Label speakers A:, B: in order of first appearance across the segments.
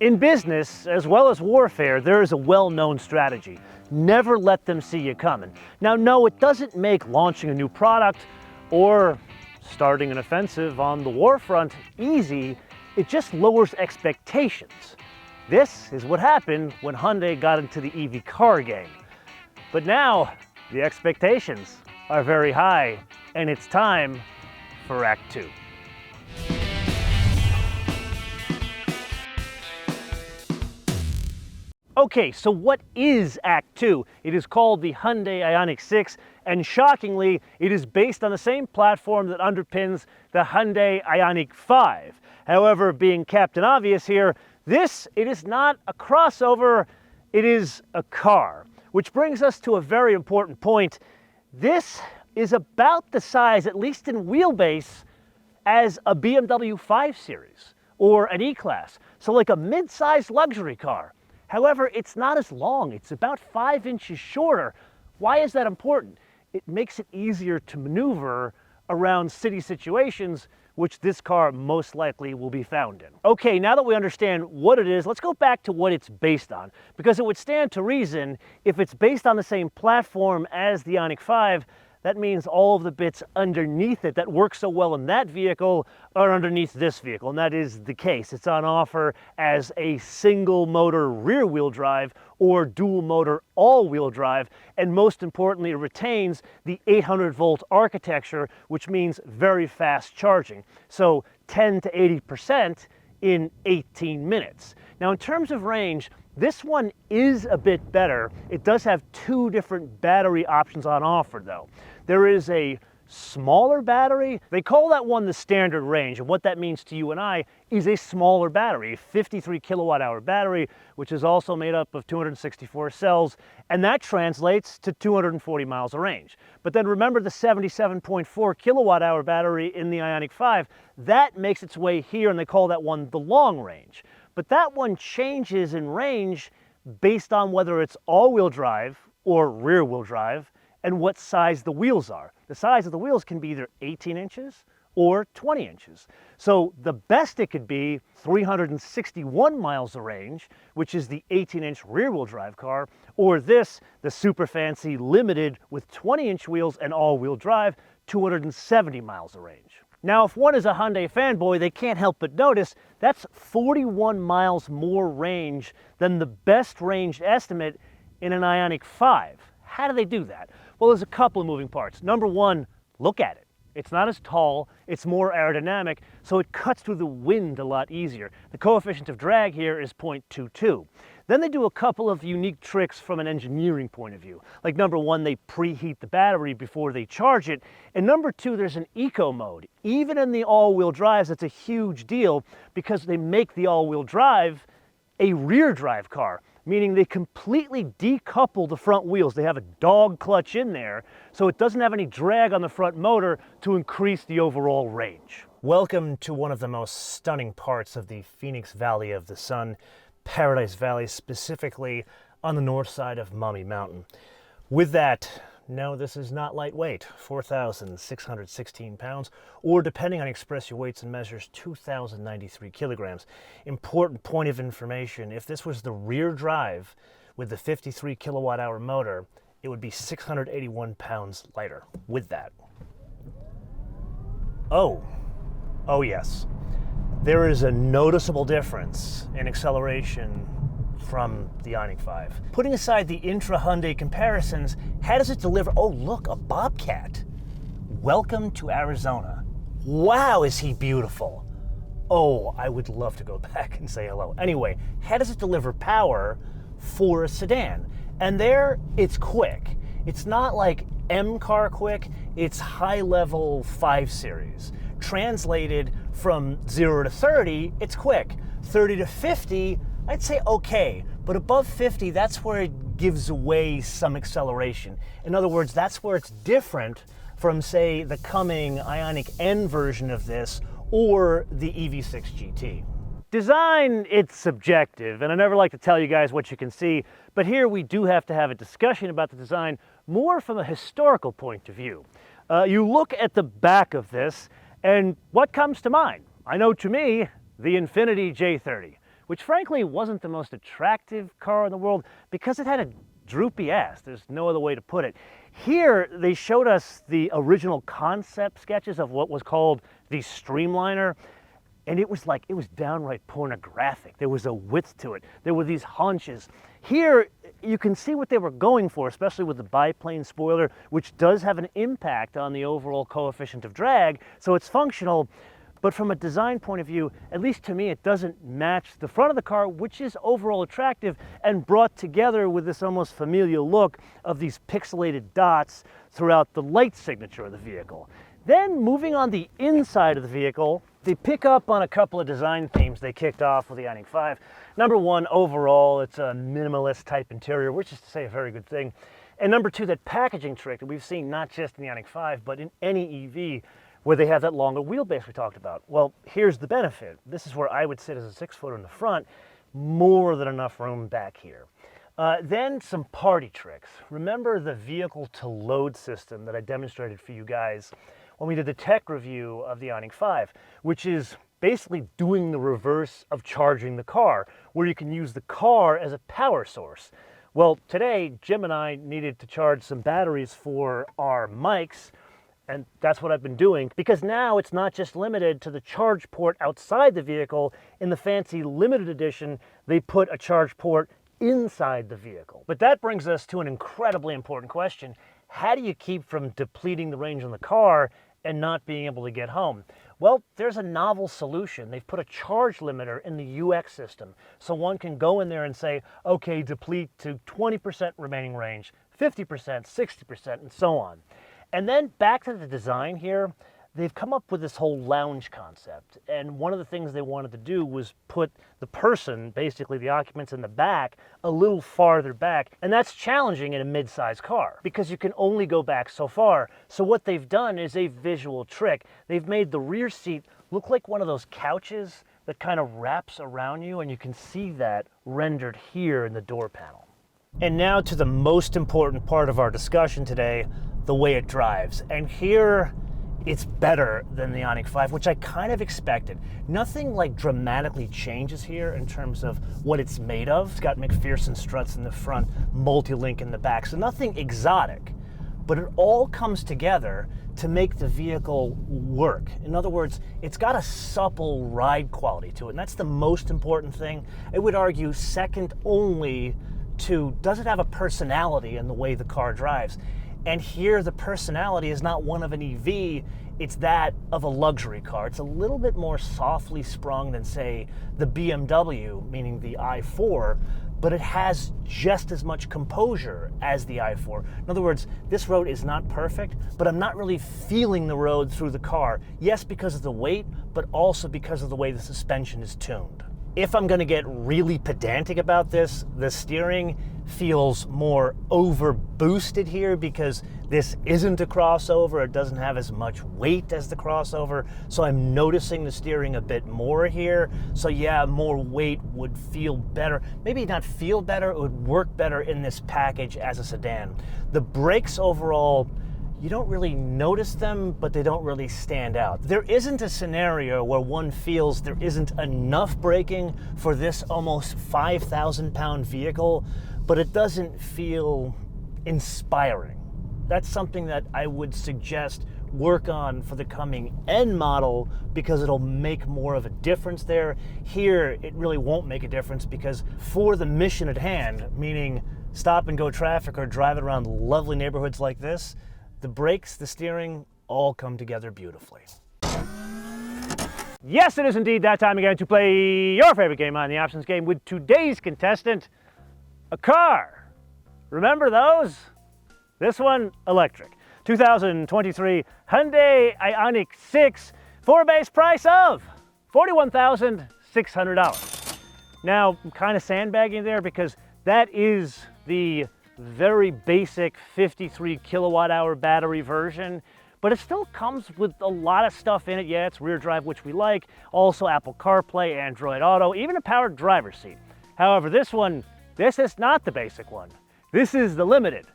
A: In business, as well as warfare, there is a well-known strategy. Never let them see you coming. Now, no, it doesn't make launching a new product or starting an offensive on the war front easy. It just lowers expectations. This is what happened when Hyundai got into the EV car game. But now, the expectations are very high, and it's time for Act 2. Okay, so what is Act 2? It is called the Hyundai IONIQ 6, and shockingly, it is based on the same platform that underpins the Hyundai IONIQ 5. However, being Captain Obvious here, it is not a crossover, it is a car. Which brings us to a very important point. This is about the size, at least in wheelbase, as a BMW 5 Series or an E-Class, so like a mid-sized luxury car. However, it's not as long. It's about 5 inches shorter. Why is that important? It makes it easier to maneuver around city situations, which this car most likely will be found in. Okay, now that we understand what it is, let's go back to what it's based on, because it would stand to reason if it's based on the same platform as the IONIQ 5, that means all of the bits underneath it that work so well in that vehicle are underneath this vehicle, and that is the case. It's on offer as a single motor rear wheel drive or dual motor all wheel drive, and most importantly, it retains the 800 volt architecture, which means very fast charging. So 10 to 80% in 18 minutes. Now in terms of range, this one is a bit better. It does have 2 different battery options on offer though. There is a smaller battery. They call that one the standard range, and what that means to you and I is a smaller battery, a 53 kilowatt hour battery, which is also made up of 264 cells, and that translates to 240 miles of range. But then remember the 77.4 kilowatt hour battery in the IONIQ 5, that makes its way here, and they call that one the long range. But that one changes in range based on whether it's all-wheel drive or rear-wheel drive and what size the wheels are. The size of the wheels can be either 18 inches or 20 inches. So the best it could be, 361 miles of range, which is the 18-inch rear-wheel drive car, or this, the super fancy limited with 20-inch wheels and all-wheel drive, 270 miles of range. Now, if one is a Hyundai fanboy, they can't help but notice that's 41 miles more range than the best range estimate in an IONIQ 5. How do they do that? Well, there's a couple of moving parts. Number one, look at it. It's not as tall, it's more aerodynamic, so it cuts through the wind a lot easier. The coefficient of drag here is 0.22. Then they do a couple of unique tricks from an engineering point of view. Like number one, they preheat the battery before they charge it. And number two, there's an eco mode. Even in the all-wheel drives, it's a huge deal because they make the all-wheel drive a rear drive car, meaning they completely decouple the front wheels. They have a dog clutch in there, so it doesn't have any drag on the front motor to increase the overall range. Welcome to one of the most stunning parts of the Phoenix Valley of the Sun, Paradise Valley, specifically on the north side of Mach-e Mountain. With that, no, this is not lightweight, 4,616 pounds, or depending on express your weights and measures, 2,093 kilograms. Important point of information, if this was the rear drive with the 53 kilowatt hour motor, it would be 681 pounds lighter with that. Oh yes. There is a noticeable difference in acceleration from the IONIQ 5. Putting aside the intra-Hyundai comparisons, how does it deliver? Oh, look, a Bobcat. Welcome to Arizona. Wow, is he beautiful. Oh, I would love to go back and say hello. Anyway, how does it deliver power for a sedan? And there, it's quick. It's not like M-car quick, it's high-level 5 Series. Translated from 0 to 30, it's quick. 30 to 50, I'd say okay, but above 50, that's where it gives away some acceleration. In other words, that's where it's different from, say, the coming IONIQ N version of this or the EV6 GT. Design, it's subjective, and I never like to tell you guys what you can see, but here we do have to have a discussion about the design more from a historical point of view. You look at the back of this, and what comes to mind? I know to me, the Infiniti J30. which frankly wasn't the most attractive car in the world because it had a droopy ass. There's no other way to put it. Here, they showed us the original concept sketches of what was called the Streamliner, and it was downright pornographic. There was a width to it. There were these haunches. Here, you can see what they were going for, especially with the biplane spoiler, which does have an impact on the overall coefficient of drag, so it's functional. But from a design point of view, at least to me, it doesn't match the front of the car, which is overall attractive and brought together with this almost familial look of these pixelated dots throughout the light signature of the vehicle. Then moving on the inside of the vehicle, they pick up on a couple of design themes they kicked off with the IONIQ 5. Number one, overall, it's a minimalist type interior, which is to say a very good thing. And number two, that packaging trick that we've seen not just in the IONIQ 5, but in any EV, where they have that longer wheelbase we talked about. Well, here's the benefit. This is where I would sit as a 6-footer in the front, more than enough room back here. Then some party tricks. Remember the vehicle to load system that I demonstrated for you guys when we did the tech review of the IONIQ 5, which is basically doing the reverse of charging the car, where you can use the car as a power source. Well, today, Jim and I needed to charge some batteries for our mics, and that's what I've been doing, because now it's not just limited to the charge port outside the vehicle. In the fancy limited edition, they put a charge port inside the vehicle. But that brings us to an incredibly important question. How do you keep from depleting the range on the car and not being able to get home? Well, there's a novel solution. They've put a charge limiter in the UX system, so one can go in there and say, okay, deplete to 20% remaining range, 50%, 60%, and so on. And then back to the design here, they've come up with this whole lounge concept. And one of the things they wanted to do was put the person, basically the occupants in the back, a little farther back. And that's challenging in a mid-size car because you can only go back so far. So what they've done is a visual trick. They've made the rear seat look like one of those couches that kind of wraps around you, and you can see that rendered here in the door panel. And now to the most important part of our discussion today, the way it drives. And here, it's better than the IONIQ 5, which I kind of expected. Nothing like dramatically changes here in terms of what it's made of. It's got McPherson struts in the front, multi-link in the back, so nothing exotic. But it all comes together to make the vehicle work. In other words, it's got a supple ride quality to it, and that's the most important thing. I would argue second only to, does it have a personality in the way the car drives? And here the personality is not one of an EV, it's that of a luxury car. It's a little bit more softly sprung than, say, the BMW, meaning the i4, but it has just as much composure as the i4. In other words, this road is not perfect, but I'm not really feeling the road through the car. Yes, because of the weight, but also because of the way the suspension is tuned. If I'm gonna get really pedantic about this, the steering feels more over boosted here because this isn't a crossover. It doesn't have as much weight as the crossover. So I'm noticing the steering a bit more here. So yeah, more weight would feel better. Maybe not feel better, it would work better in this package as a sedan. The brakes overall, you don't really notice them, but they don't really stand out. There isn't a scenario where one feels there isn't enough braking for this almost 5,000-pound vehicle, but it doesn't feel inspiring. That's something that I would suggest work on for the coming N model because it'll make more of a difference there. Here, it really won't make a difference because for the mission at hand, meaning stop and go traffic or driving around lovely neighborhoods like this, the brakes, the steering, all come together beautifully. Yes, it is indeed that time again to play your favorite game on the Options Game with today's contestant, a car. Remember those? This one, electric. 2023 Hyundai IONIQ 6 for a base price of $41,600. Now, I'm kind of sandbagging there because that is the very basic 53 kilowatt hour battery version, but it still comes with a lot of stuff in it. Yeah, it's rear drive, which we like, also Apple CarPlay, Android Auto, even a powered driver's seat. However, this is not the basic one. This is the limited.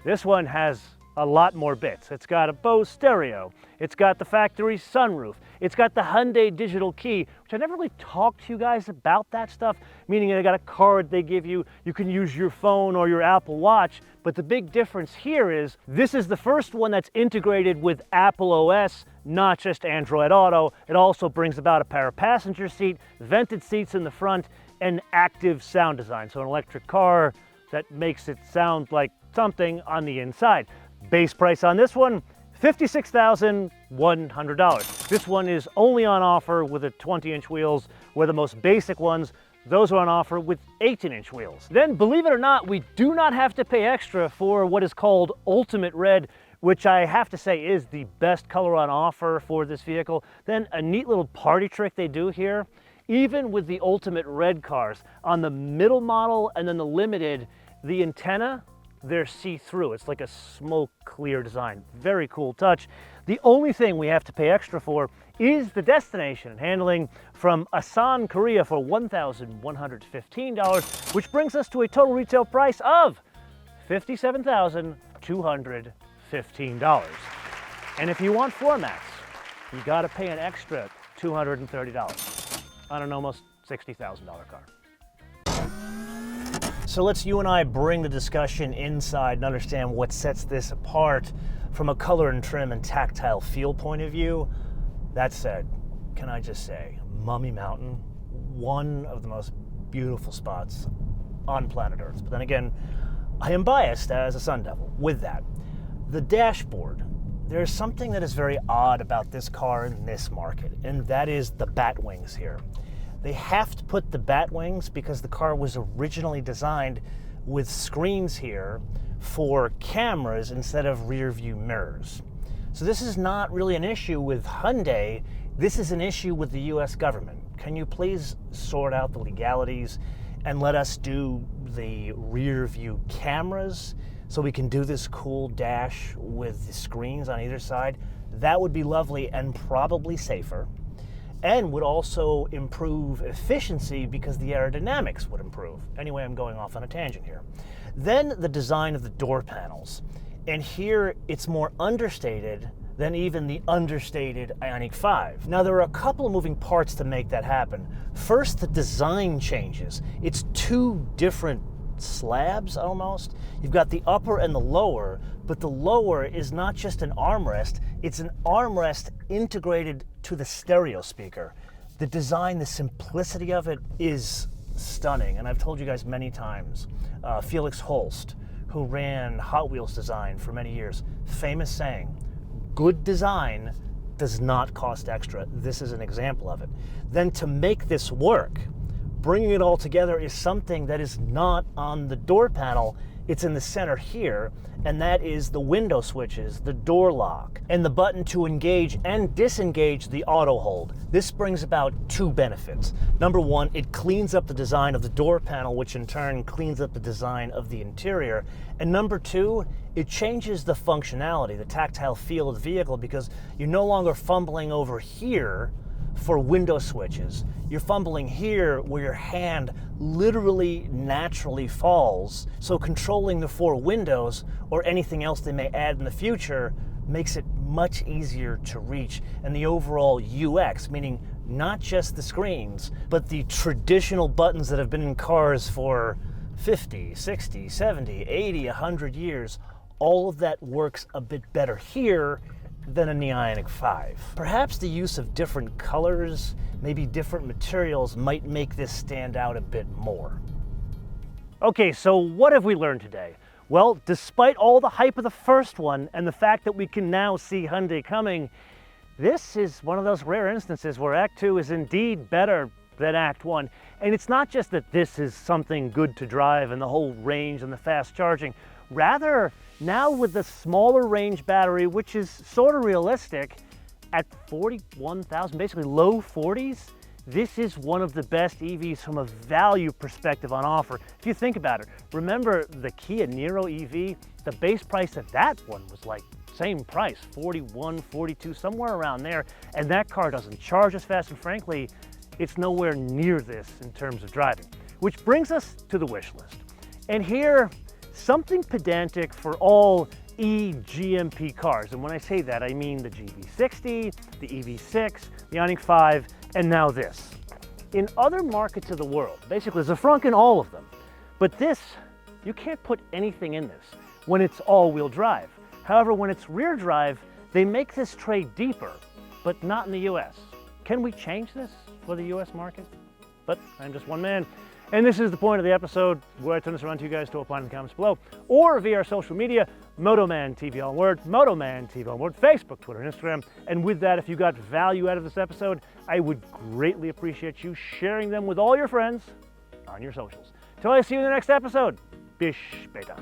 A: This one has a lot more bits. It's got a Bose stereo, it's got the factory sunroof, it's got the Hyundai digital key, which I never really talked to you guys about that stuff, meaning they got a card they give you, you can use your phone or your Apple Watch, but the big difference here is this is the first one that's integrated with Apple OS, not just Android Auto. It also brings about a power passenger seat, vented seats in the front, and active sound design, so an electric car that makes it sound like something on the inside. Base price on this one, $56,100. This one is only on offer with a 20-inch wheels, where the most basic ones, those are on offer with 18-inch wheels. Then, believe it or not, we do not have to pay extra for what is called Ultimate Red, which I have to say is the best color on offer for this vehicle. Then a neat little party trick they do here, even with the Ultimate Red cars, on the middle model and then the Limited, the antenna, they're see-through. It's like a smoke clear design. Very cool touch. The only thing we have to pay extra for is the destination and handling from Asan, Korea for $1,115, which brings us to a total retail price of $57,215. And if you want floor mats, you gotta pay an extra $230 on an almost $60,000 car. So let's you and I bring the discussion inside and understand what sets this apart from a color and trim and tactile feel point of view. That said, can I just say, Mummy Mountain, one of the most beautiful spots on planet Earth. But then again, I am biased as a Sun Devil with that. The dashboard, there's something that is very odd about this car in this market, and that is the bat wings here. They have to put the bat wings because the car was originally designed with screens here for cameras instead of rear view mirrors. So this is not really an issue with Hyundai, this is an issue with the US government. Can you please sort out the legalities and let us do the rear view cameras so we can do this cool dash with the screens on either side? That would be lovely and probably safer, and would also improve efficiency because the aerodynamics would improve. Anyway, I'm going off on a tangent here. Then the design of the door panels. And here it's more understated than even the understated IONIQ 5. Now there are a couple of moving parts to make that happen. First, the design changes. It's two different slabs almost. You've got the upper and the lower, but the lower is not just an armrest, it's an armrest integrated to the stereo speaker. The design, the simplicity of it is stunning, and I've told you guys many times, Felix Holst, who ran Hot Wheels design for many years, famous saying, good design does not cost extra. This is an example of it. Then to make this work, bringing it all together is something that is not on the door panel. It's in the center here, and that is the window switches, the door lock, and the button to engage and disengage the auto hold. This brings about two benefits. Number one, it cleans up the design of the door panel, which in turn cleans up the design of the interior. And number two, it changes the functionality, the tactile feel of the vehicle, because you're no longer fumbling over here for window switches. You're fumbling here where your hand literally naturally falls. So controlling the four windows or anything else they may add in the future makes it much easier to reach. And the overall UX, meaning not just the screens, but the traditional buttons that have been in cars for 50, 60, 70, 80, 100 years, all of that works a bit better here than in the IONIQ 5. Perhaps the use of different colors, maybe different materials, might make this stand out a bit more. Okay, so what have we learned today? Well, despite all the hype of the first one and the fact that we can now see Hyundai coming, this is one of those rare instances where Act 2 is indeed better than Act 1. And it's not just that this is something good to drive and the whole range and the fast charging. Rather, now with the smaller range battery, which is sort of realistic, at 41,000, basically low 40s, this is one of the best EVs from a value perspective on offer. If you think about it, remember the Kia Niro EV, the base price of that one was like same price, 41, 42, somewhere around there, and that car doesn't charge as fast, and frankly, it's nowhere near this in terms of driving. Which brings us to the wish list. And here, something pedantic for all e-GMP cars. And when I say that, I mean the GV60, the EV6, the IONIQ 5, and now this. In other markets of the world, basically there's a frunk in all of them, but this, you can't put anything in this when it's all-wheel drive. However, when it's rear drive, they make this tray deeper, but not in the US. Can we change this for the US market? But I'm just one man. And this is the point of the episode where I turn this around to you guys to opine in the comments below, or via our social media, MotoManTV all one word, MotoManTV all one word, Facebook, Twitter, and Instagram. And with that, if you got value out of this episode, I would greatly appreciate you sharing them with all your friends on your socials. Till I see you in the next episode, bis später.